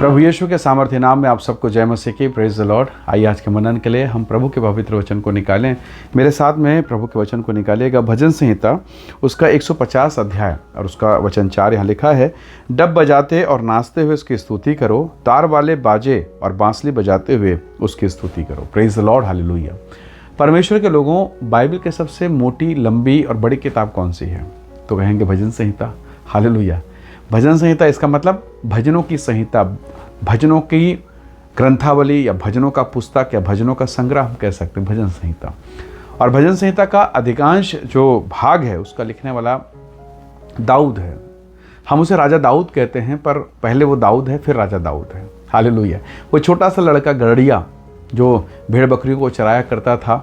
प्रभु यीशु के सामर्थ्य नाम में आप सबको जय मसीह की। Praise the Lord. आइए आज के मनन के लिए हम प्रभु के पवित्र वचन को निकालें। मेरे साथ में प्रभु के वचन को निकालिएगा। भजन संहिता उसका 150 अध्याय और उसका वचन 4 यहाँ लिखा है, डब बजाते और नाचते हुए उसकी स्तुति करो, तार वाले बाजे और बांसुरी बजाते हुए उसकी स्तुति करो। Praise the lord, hallelujah. परमेश्वर के लोगों, बाइबल के सबसे मोटी, लंबी और बड़ी किताब कौन सी है? तो कहेंगे भजन संहिता। हालेलुया। भजन संहिता इसका मतलब भजनों की संहिता, भजनों की ग्रंथावली या भजनों का पुस्तक या भजनों का संग्रह हम कह सकते हैं, भजन संहिता। और भजन संहिता का अधिकांश जो भाग है उसका लिखने वाला दाऊद है। हम उसे राजा दाऊद कहते हैं, पर पहले वो दाऊद है, फिर राजा दाऊद है। हालेलुया। वो छोटा सा लड़का गड़ड़िया जो भेड़ बकरियों को चराया करता था,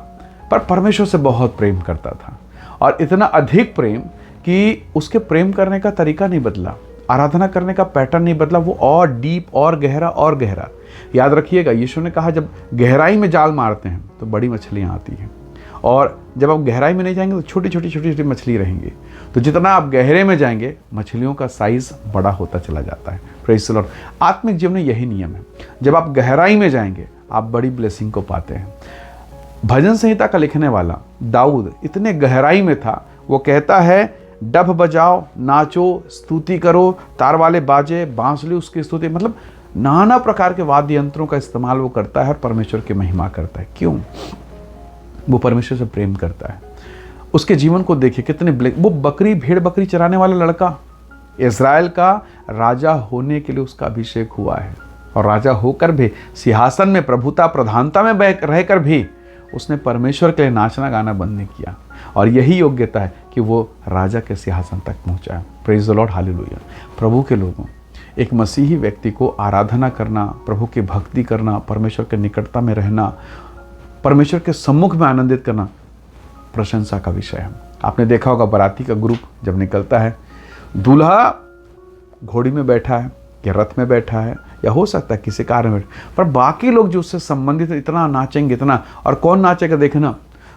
पर परमेश्वर से बहुत प्रेम करता था, और इतना अधिक प्रेम कि उसके प्रेम करने का तरीका नहीं बदला, आराधना करने का पैटर्न नहीं बदला, वो और डीप और गहरा। याद रखिएगा, यीशु ने कहा जब गहराई में जाल मारते हैं तो बड़ी मछलियाँ आती हैं, और जब आप गहराई में नहीं जाएंगे तो छोटी छोटी मछली रहेंगी। तो जितना आप गहरे में जाएंगे मछलियों का साइज बड़ा होता चला जाता है। Praise the Lord. आत्मिक जीवन में यही नियम है, जब आप गहराई में जाएंगे आप बड़ी ब्लेसिंग को पाते हैं। भजन संहिता का लिखने वाला दाऊद इतने गहराई में था, वो कहता है डब बजाओ, नाचो, स्तुति करो, तार वाले बाजे, बांसुरी उसकी स्तुति, मतलब नाना प्रकार के वाद्य यंत्रों का इस्तेमाल वो करता है और परमेश्वर की महिमा करता है। क्यों? वो परमेश्वर से प्रेम करता है। उसके जीवन को देखिए कितने वो भेड़ बकरी चराने वाला लड़का, इज़राइल का राजा होने के लिए उसका अभिषेक हुआ है, और राजा होकर भी सिंहासन में प्रभुता प्रधानता में रहकर भी उसने परमेश्वर के लिए नाचना गाना बंद नहीं किया, और यही योग्यता है कि वो राजा के सिंहासन तक पहुंचा है। Praise the lord, hallelujah. प्रभु के लोगों, एक मसीही व्यक्ति को आराधना करना, प्रभु की भक्ति करना, परमेश्वर के निकटता में रहना, परमेश्वर के सम्मुख में आनंदित करना प्रशंसा का विषय है। आपने देखा होगा बाराती का ग्रुप जब निकलता है, दूल्हा घोड़ी में बैठा है या रथ में बैठा है, या हो सकता है किसी कार में बैठा, पर बाकी लोग जो उससे संबंधित है इतना नाचेंगे, इतना। और कौन नाचेगा देखना?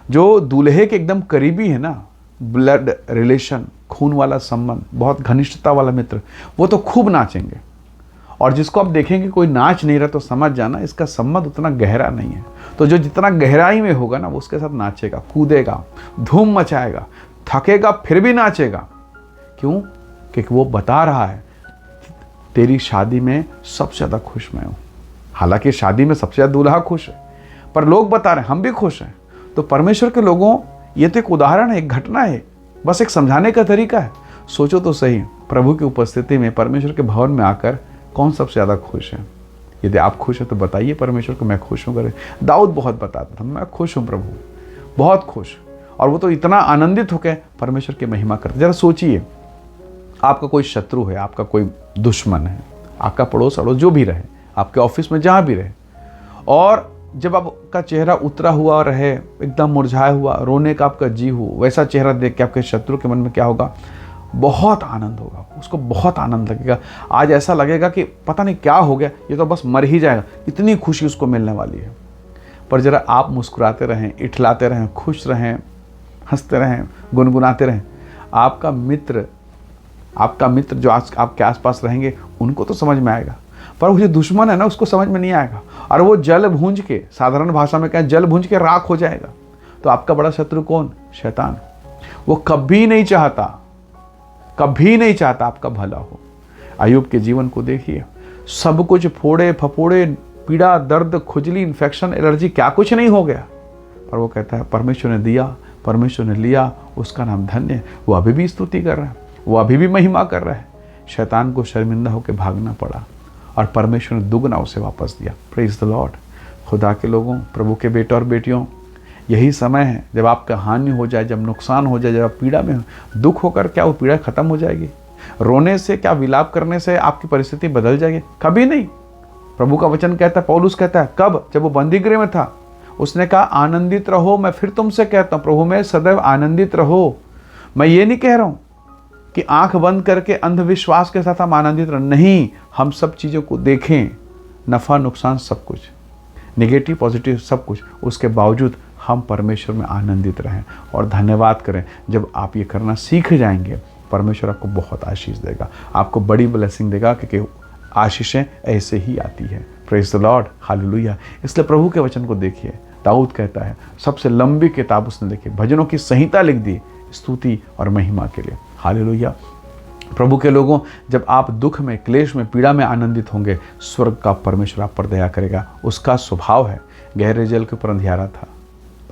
जो दूल्हे के एकदम करीबी है ना, ब्लड रिलेशन, खून वाला संबंध, बहुत घनिष्ठता वाला मित्र, वो तो खूब नाचेंगे। और जिसको आप देखेंगे कोई नाच नहीं रहा तो समझ जाना इसका संबंध उतना गहरा नहीं है। तो जो जितना गहराई में होगा ना, वो उसके साथ नाचेगा, कूदेगा, धूम मचाएगा, थकेगा फिर भी नाचेगा। क्यों? क्योंकि वो बता रहा है तेरी शादी में सबसे ज़्यादा खुश मैं हूँ। हालांकि शादी में सबसे ज़्यादा दूल्हा खुश है, पर लोग बता रहे हैं हम भी खुश हैं। तो परमेश्वर के लोगों, ये तो एक उदाहरण है, एक घटना है, बस एक समझाने का तरीका है। सोचो तो सही, प्रभु की उपस्थिति में, परमेश्वर के भवन में आकर कौन सबसे ज़्यादा खुश है? यदि आप खुश हैं तो बताइए परमेश्वर को, मैं खुश हूँ। करे दाऊद बहुत बताता था, मैं खुश हूँ प्रभु, बहुत खुश। और वो तो इतना आनंदित होकर परमेश्वर की महिमा करते। जरा सोचिए, आपका कोई शत्रु है, आपका कोई दुश्मन है, आपका पड़ोस अड़ोस जो भी रहे, आपके ऑफिस में जहाँ भी रहे, और जब आपका चेहरा उतरा हुआ रहे, एकदम मुरझाया हुआ, रोने का आपका जी हो, वैसा चेहरा देख के आपके शत्रु के मन में क्या होगा? बहुत आनंद होगा, उसको बहुत आनंद लगेगा। आज ऐसा लगेगा कि पता नहीं क्या हो गया, ये तो बस मर ही जाएगा, इतनी खुशी उसको मिलने वाली है। पर जरा आप मुस्कुराते रहें, इठलाते रहें, खुश रहें, हंसते रहें, गुनगुनाते रहें, आपका मित्र जो आज आपके आसपास रहेंगे उनको तो समझ में आएगा, पर वो जो दुश्मन है ना, उसको समझ में नहीं आएगा, और वो जल भूंज के, साधारण भाषा में कहें, जल भूंज के राख हो जाएगा। तो आपका बड़ा शत्रु कौन? शैतान। वो कभी नहीं चाहता आपका भला हो। अय्यूब के जीवन को देखिए, सब कुछ फोड़े फफोड़े, पीड़ा, दर्द, खुजली, इन्फेक्शन, एलर्जी, क्या कुछ नहीं हो गया, पर वो कहता है परमेश्वर ने दिया, परमेश्वर ने लिया, उसका नाम धन्य है। वो अभी भी स्तुति कर रहा है, वो अभी भी महिमा कर रहा है। शैतान को शर्मिंदा होकर भागना पड़ा, और परमेश्वर ने दुगना उसे वापस दिया। Praise the Lord. खुदा के लोगों, प्रभु के बेटे और बेटियों, यही समय है जब आपका हानि हो जाए, जब नुकसान हो जाए, जब आप पीड़ा में हो, दुख होकर क्या वो पीड़ा खत्म हो जाएगी? रोने से, क्या विलाप करने से आपकी परिस्थिति बदल जाएगी? कभी नहीं। प्रभु का वचन कहता है, पौलुस कहता है, कब? जब वो बंदीगृह में था, उसने कहा आनंदित रहो, मैं फिर तुमसे कहता हूँ प्रभु में सदैव आनंदित रहो। मैं ये नहीं कह रहा हूँ कि आंख बंद करके अंधविश्वास के साथ हम आनंदित रह, नहीं, हम सब चीज़ों को देखें, नफ़ा नुकसान सब कुछ, नेगेटिव पॉजिटिव सब कुछ, उसके बावजूद हम परमेश्वर में आनंदित रहें और धन्यवाद करें। जब आप ये करना सीख जाएंगे, परमेश्वर आपको बहुत आशीष देगा, आपको बड़ी ब्लेसिंग देगा, क्योंकि आशीषें ऐसे ही आती है। Praise the lord, hallelujah. इसलिए प्रभु के वचन को देखिए। दाऊद कहता है, सबसे लंबी किताब उसने लिखी, भजनों की संहिता लिख दी स्तुति और महिमा के लिए। हालेलुया। प्रभु के लोगों, जब आप दुख में, क्लेश में, पीड़ा में आनंदित होंगे, स्वर्ग का परमेश्वर आप पर दया करेगा। उसका स्वभाव है, गहरे जल के ऊपर अंधियारा था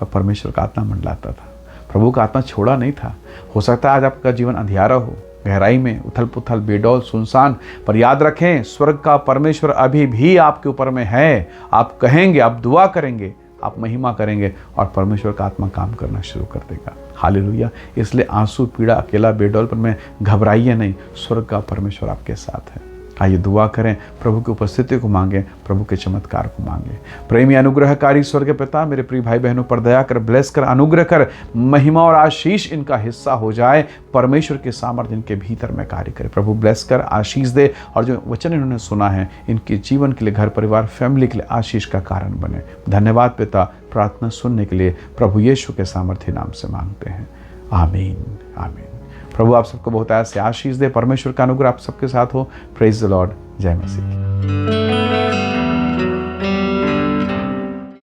पर परमेश्वर का आत्मा मंडलाता था। प्रभु का आत्मा छोड़ा नहीं था। हो सकता है आज आपका जीवन अंधियारा हो, गहराई में, उथल पुथल, बेडौल, सुनसान, पर याद रखें स्वर्ग का परमेश्वर अभी भी आपके ऊपर में है। आप कहेंगे, आप दुआ करेंगे, आप महिमा करेंगे और परमेश्वर का आत्मा काम करना शुरू कर देगा। हालेलुया। इसलिए आंसू, पीड़ा, अकेला, बेडौलपन में घबराइए नहीं, स्वर्ग का परमेश्वर आपके साथ है। आइए दुआ करें, प्रभु की उपस्थिति को मांगें, प्रभु के चमत्कार को मांगें। प्रेमी अनुग्रहकारी स्वर्ग पिता, मेरे प्रिय भाई बहनों पर दया कर, ब्लेस कर, अनुग्रह कर, महिमा और आशीष इनका हिस्सा हो जाए। परमेश्वर के सामर्थ्य इनके भीतर में कार्य करे। प्रभु ब्लेस कर, आशीष दे, और जो वचन इन्होंने सुना है इनके जीवन के लिए, घर परिवार, फैमिली के लिए आशीष का कारण बने। धन्यवाद पिता, प्रार्थना सुनने के लिए प्रभु यीशु के सामर्थ्य नाम से मांगते हैं, आमीन, आमीन। प्रभु आप सबको बहुत ऐसे आशीष दे। परमेश्वर का अनुग्रह आप सबके साथ हो। Praise the Lord. जय मसीह।